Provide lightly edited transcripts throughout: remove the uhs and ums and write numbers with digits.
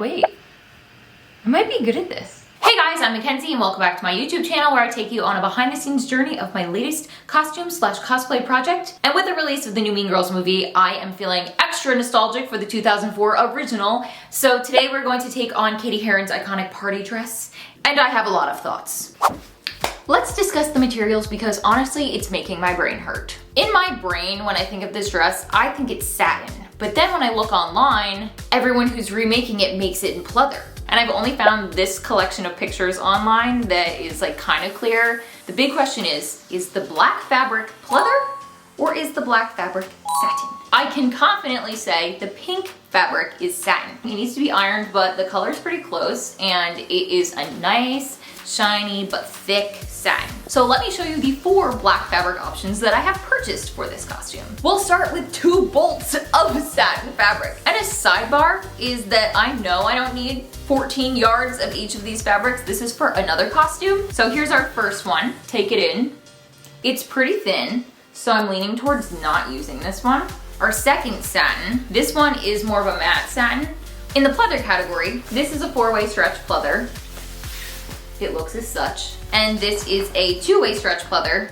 wait, I might be good at this. Hey guys, I'm Mackenzie and welcome back to my YouTube channel where I take you on a behind the scenes journey of my latest costume slash cosplay project. And with the release of the new Mean Girls movie, I am feeling extra nostalgic for the 2004 original. So today we're going to take on Cady Heron's iconic party dress, and I have a lot of thoughts. Let's discuss the materials because honestly, it's making my brain hurt. In my brain, when I think of this dress, I think it's satin. But then when I look online, everyone who's remaking it makes it in pleather. And I've only found this collection of pictures online that is like kind of clear. The big question is the black fabric pleather or is the black fabric satin? I can confidently say the pink fabric is satin. It needs to be ironed, but the color's pretty close and it is a nice, shiny, but thick satin. So let me show you the 4 black fabric options that I have purchased for this costume. We'll start with 2 bolts of satin fabric. And a sidebar is that I know I don't need 14 yards of each of these fabrics. This is for another costume. So here's our first one. Take it in. It's pretty thin, so I'm leaning towards not using this one. Our second satin, this one is more of a matte satin. In the pleather category, this is a 4-way stretch pleather. It looks as such. And this is a 2-way stretch pleather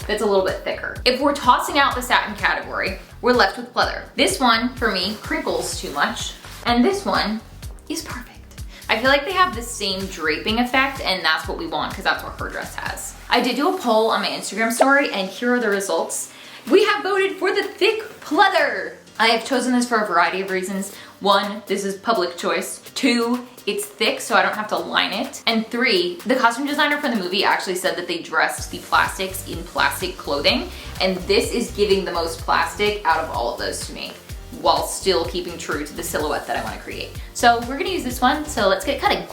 that's a little bit thicker. If we're tossing out the satin category, we're left with pleather. This one, for me, crinkles too much. And this one is perfect. I feel like they have the same draping effect, and that's what we want because that's what her dress has. I did do a poll on my Instagram story, and here are the results. We have voted for the thick pleather. I have chosen this for a variety of reasons. 1, this is public choice. 2, it's thick so I don't have to line it. And 3, the costume designer for the movie actually said that they dressed the plastics in plastic clothing, and this is giving the most plastic out of all of those to me, while still keeping true to the silhouette that I want to create. So we're gonna use this one, so let's get cutting.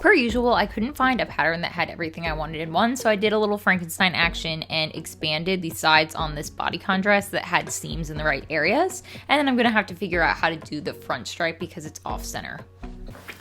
Per usual, I couldn't find a pattern that had everything I wanted in one, so I did a little Frankenstein action and expanded the sides on this bodycon dress that had seams in the right areas. And then I'm gonna have to figure out how to do the front stripe because it's off center.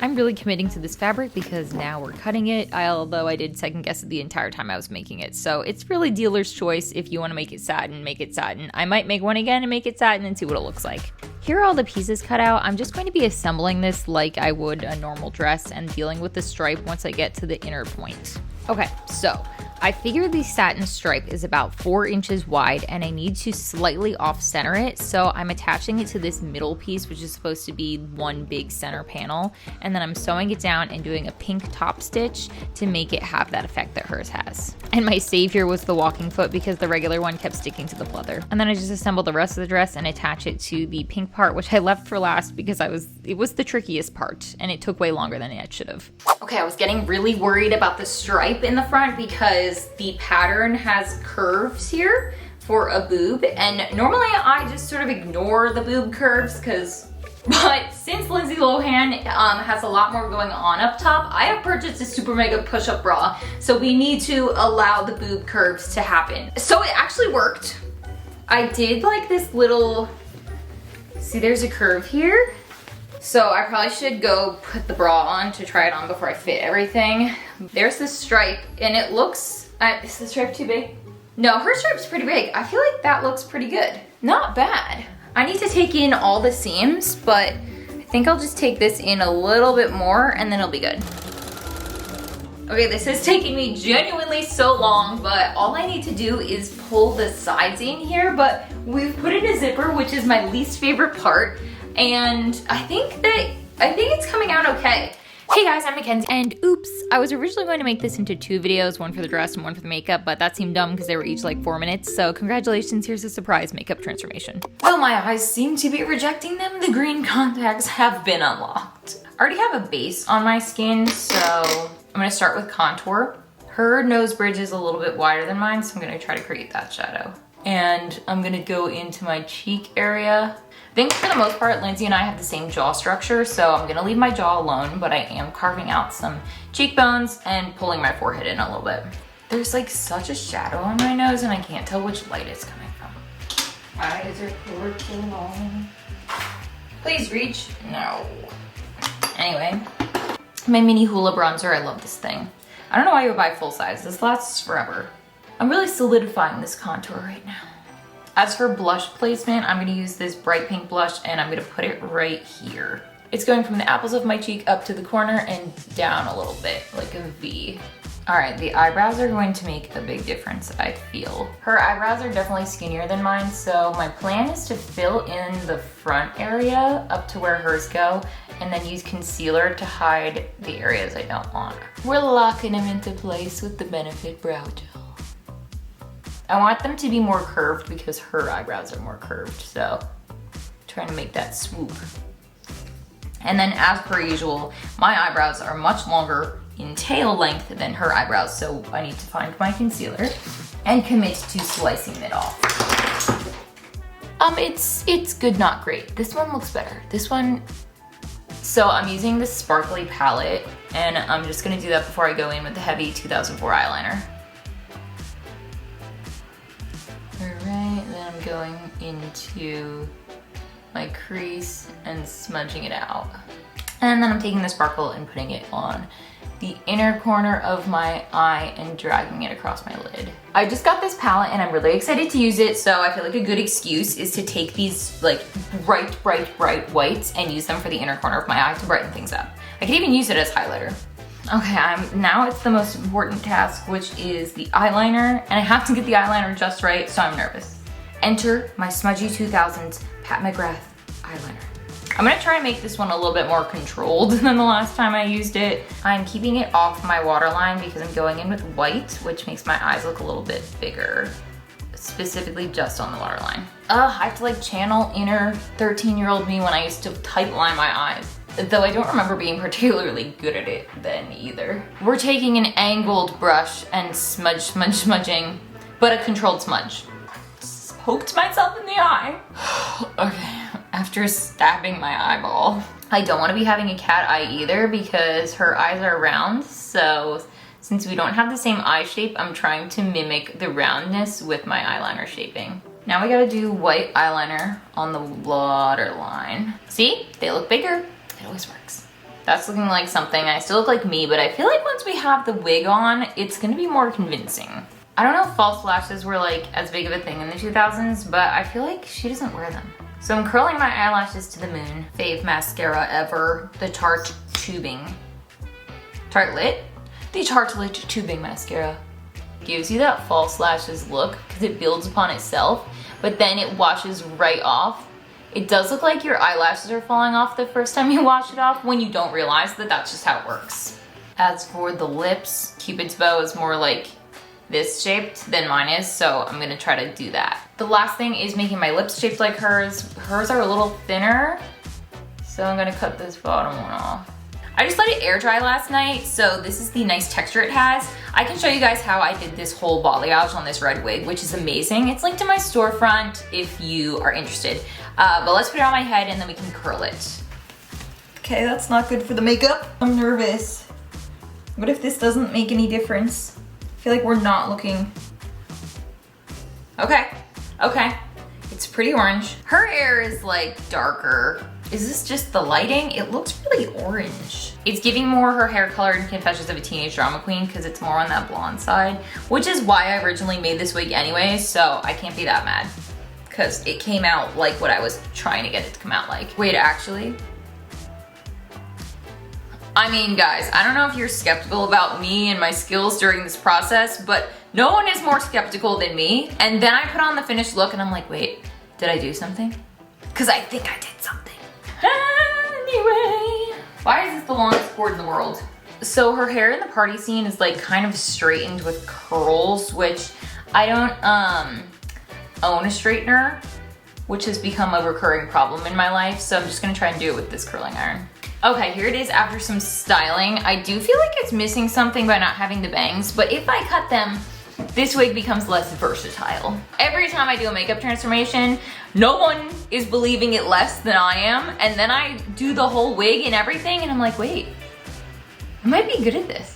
I'm really committing to this fabric because now we're cutting it, although I did second guess it the entire time I was making it. So it's really dealer's choice. If you want to make it satin, make it satin. I might make one again and make it satin and see what it looks like. Here are all the pieces cut out. I'm just going to be assembling this like I would a normal dress and dealing with the stripe once I get to the inner point. Okay, so I figured the satin stripe is about 4 inches wide and I need to slightly off center it. So I'm attaching it to this middle piece, which is supposed to be one big center panel. And then I'm sewing it down and doing a pink top stitch to make it have that effect that hers has. And my savior was the walking foot because the regular one kept sticking to the pleather. And then I just assembled the rest of the dress and attach it to the pink part, which I left for last because it was the trickiest part and it took way longer than it should have. Okay, I was getting really worried about the stripe in the front because the pattern has curves here for a boob, and normally I just sort of ignore the boob curves but since Lindsay Lohan has a lot more going on up top, I have purchased a super mega push-up bra, so we need to allow the boob curves to happen. So it actually worked. I did like this little, see there's a curve here. So I probably should go put the bra on to try it on before I fit everything. There's this stripe and it looks, is the stripe too big? No, her stripe's pretty big. I feel like that looks pretty good. Not bad. I need to take in all the seams, but I think I'll just take this in a little bit more and then it'll be good. Okay, this is taking me genuinely so long, but all I need to do is pull the sides in here, but we've put in a zipper, which is my least favorite part. And I think it's coming out okay. Hey guys, I'm Mackenzie, and oops, I was originally going to make this into 2 videos, one for the dress and one for the makeup, but that seemed dumb because they were each like 4 minutes, so congratulations, here's a surprise makeup transformation. Well, my eyes seem to be rejecting them. The green contacts have been unlocked. I already have a base on my skin, so I'm gonna start with contour. Her nose bridge is a little bit wider than mine, so I'm gonna try to create that shadow. And I'm gonna go into my cheek area. I think for the most part, Lindsay and I have the same jaw structure, so I'm gonna leave my jaw alone, but I am carving out some cheekbones and pulling my forehead in a little bit. There's like such a shadow on my nose and I can't tell which light it's coming from. Eyes are purple long. Please reach. No. Anyway, my mini hula bronzer, I love this thing. I don't know why you would buy full size, this lasts forever. I'm really solidifying this contour right now. As for blush placement, I'm gonna use this bright pink blush and I'm gonna put it right here. It's going from the apples of my cheek up to the corner and down a little bit, like a V. All right, the eyebrows are going to make a big difference, I feel. Her eyebrows are definitely skinnier than mine, so my plan is to fill in the front area up to where hers go, and then use concealer to hide the areas I don't want. We're locking them into place with the Benefit Brow Gel. I want them to be more curved because her eyebrows are more curved, so trying to make that swoop. And then as per usual, my eyebrows are much longer in tail length than her eyebrows, so I need to find my concealer and commit to slicing it off. It's good, not great. This one looks better. This one, so I'm using this sparkly palette, and I'm just gonna do that before I go in with the heavy 2004 eyeliner. All right, then I'm going into my crease and smudging it out. And then I'm taking the sparkle and putting it on the inner corner of my eye and dragging it across my lid. I just got this palette and I'm really excited to use it, so I feel like a good excuse is to take these like bright whites and use them for the inner corner of my eye to brighten things up. I could even use it as highlighter. Okay, now it's the most important task, which is the eyeliner, and I have to get the eyeliner just right, so I'm nervous. Enter my smudgy 2000s Pat McGrath eyeliner. I'm gonna try and make this one a little bit more controlled than the last time I used it. I'm keeping it off my waterline because I'm going in with white, which makes my eyes look a little bit bigger, specifically just on the waterline. I have to like channel inner 13-year-old me when I used to tight line my eyes, though I don't remember being particularly good at it then either. We're taking an angled brush and smudging, but a controlled smudge. Just poked myself in the eye. Okay. After stabbing my eyeball. I don't want to be having a cat eye either because her eyes are round, so since we don't have the same eye shape, I'm trying to mimic the roundness with my eyeliner shaping. Now we gotta do white eyeliner on the waterline. See? They look bigger. It always works. That's looking like something. I still look like me, but I feel like once we have the wig on, it's gonna be more convincing. I don't know if false lashes were like as big of a thing in the 2000s, but I feel like she doesn't wear them. So I'm curling my eyelashes to the moon. Fave mascara ever, the Tarte Tubing. Tartelette? The Tartelette Tubing mascara. Gives you that false lashes look because it builds upon itself, but then it washes right off. It does look like your eyelashes are falling off the first time you wash it off when you don't realize that that's just how it works. As for the lips, Cupid's bow is more like this shaped than mine is, so I'm gonna try to do that. The last thing is making my lips shaped like hers. Hers are a little thinner, so I'm gonna cut this bottom one off. I just let it air dry last night, so this is the nice texture it has. I can show you guys how I did this whole balayage on this red wig, which is amazing. It's linked to my storefront if you are interested. But let's put it on my head and then we can curl it. Okay, that's not good for the makeup. I'm nervous. What if this doesn't make any difference? I feel like we're not looking. Okay. It's pretty orange. Her hair is like darker. Is this just the lighting? It looks really orange. It's giving more her hair color in Confessions of a Teenage Drama Queen because it's more on that blonde side, which is why I originally made this wig anyway, so I can't be that mad because it came out like what I was trying to get it to come out like. Wait, actually, I mean, guys, I don't know if you're skeptical about me and my skills during this process, but no one is more skeptical than me. And then I put on the finished look and I'm like, wait, did I do something? Because I think I did something. Anyway, why is this the longest cord in the world? So her hair in the party scene is like kind of straightened with curls, which I don't own a straightener, which has become a recurring problem in my life. So I'm just gonna try and do it with this curling iron. Okay, here it is after some styling. I do feel like it's missing something by not having the bangs, but if I cut them, this wig becomes less versatile. Every time I do a makeup transformation, no one is believing it less than I am, and then I do the whole wig and everything, and I'm like, wait, I might be good at this.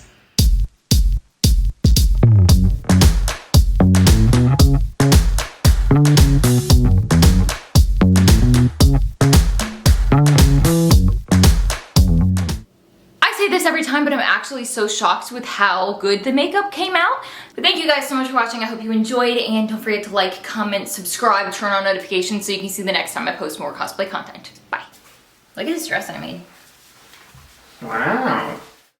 Every time, but I'm actually so shocked with how good the makeup came out. But thank you guys so much for watching. I hope you enjoyed, and don't forget to like, comment, subscribe, turn on notifications so you can see the next time I post more cosplay content. Bye. Look at this dress I made. Wow.